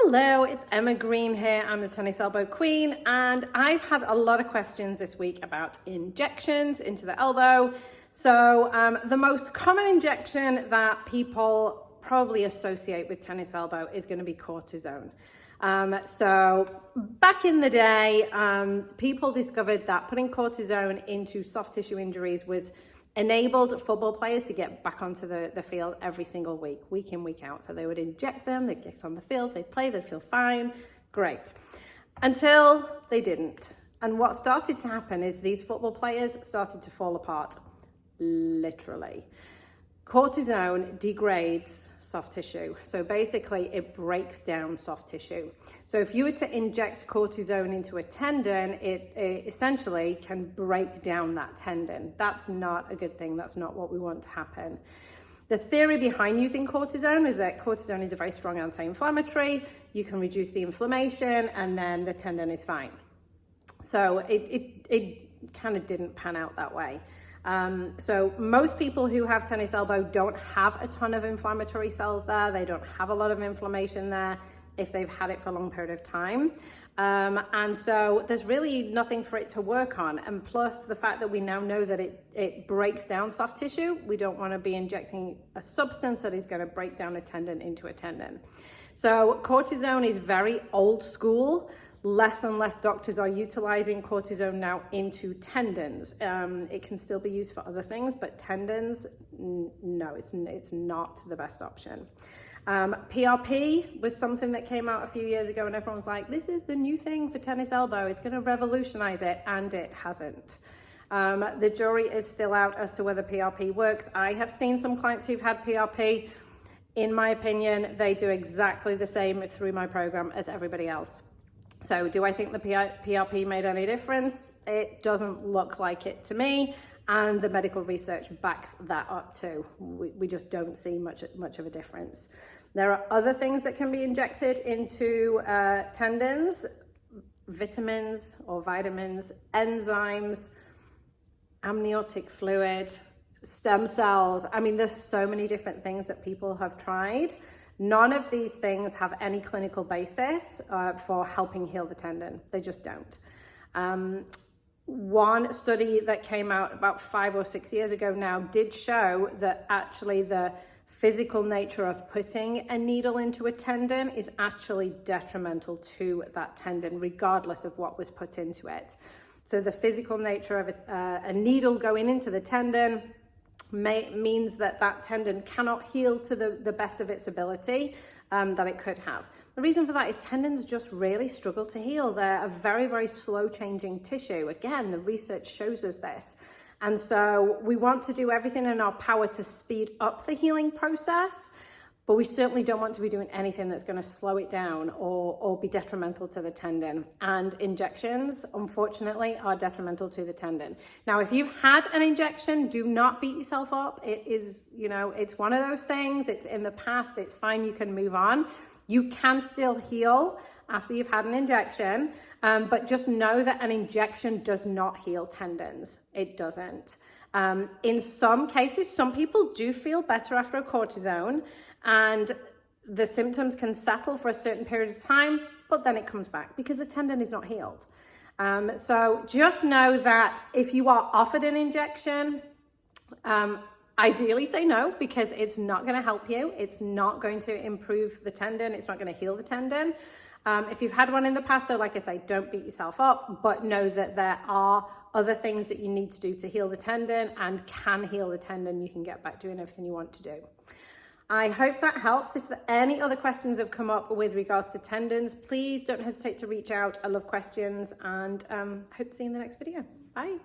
Hello, it's Emma Green here. I'm the tennis elbow queen, and I've had a lot of questions this week about injections into the elbow. So the most common injection that people probably associate with tennis elbow is going to be cortisone. So back in the day, people discovered that putting cortisone into soft tissue injuries enabled football players to get back onto the field every single week in, week out. So they would inject them, they'd get on the field, they'd play, they'd feel fine, great. Until they didn't. And what started to happen is these football players started to fall apart, literally. Cortisone degrades soft tissue. So basically it breaks down soft tissue. So if you were to inject cortisone into a tendon, it essentially can break down that tendon. That's not a good thing. That's not what we want to happen. The theory behind using cortisone is that cortisone is a very strong anti-inflammatory. You can reduce the inflammation and then the tendon is fine. So it kind of didn't pan out that way. So most people who have tennis elbow don't have a ton of inflammatory cells there. They don't have a lot of inflammation there if they've had it for a long period of time. And so there's really nothing for it to work on. And plus the fact that we now know that it breaks down soft tissue, we don't want to be injecting a substance that is going to break down a tendon into a tendon. So cortisone is very old school. Less and less doctors are utilizing cortisone now into tendons. It can still be used for other things, but tendons, no, it's not the best option. PRP was something that came out a few years ago and everyone's like, this is the new thing for tennis elbow. It's going to revolutionize it, and it hasn't. The jury is still out as to whether PRP works. I have seen some clients who've had PRP. In my opinion, they do exactly the same through my program as everybody else. So do I think the PRP made any difference? It doesn't look like it to me, and the medical research backs that up too. We just don't see much of a difference. There are other things that can be injected into tendons, vitamins or vitamins, enzymes, amniotic fluid, stem cells. I mean, there's so many different things that people have tried. None of these things have any clinical basis for helping heal the tendon. They just don't. One study that came out about 5 or 6 years ago now did show that actually the physical nature of putting a needle into a tendon is actually detrimental to that tendon, regardless of what was put into it. So the physical nature of a needle going into the tendon means that tendon cannot heal to the best of its ability that it could have. The reason for that is tendons just really struggle to heal. They're a very, very slow changing tissue. Again, the research shows us this. And so we want to do everything in our power to speed up the healing process, but we certainly don't want to be doing anything that's going to slow it down or be detrimental to the tendon. And injections, unfortunately, are detrimental to the tendon. Now, if you've had an injection, do not beat yourself up. It is, it's one of those things. It's in the past. It's fine. You can move on. You can still heal after you've had an injection, but just know that an injection does not heal tendons. It doesn't. In some cases, some people do feel better after a cortisone, and the symptoms can settle for a certain period of time, but then it comes back because the tendon is not healed. So just know that if you are offered an injection, ideally say no, because it's not going to help you. It's not going to improve the tendon. It's not going to heal the tendon. If you've had one in the past, so like I say, don't beat yourself up, but know that there are other things that you need to do to heal the tendon, and can heal the tendon. You can get back doing everything you want to do. I hope that helps. If any other questions have come up with regards to tendons, please don't hesitate to reach out. I love questions, and hope to see you in the next video. Bye.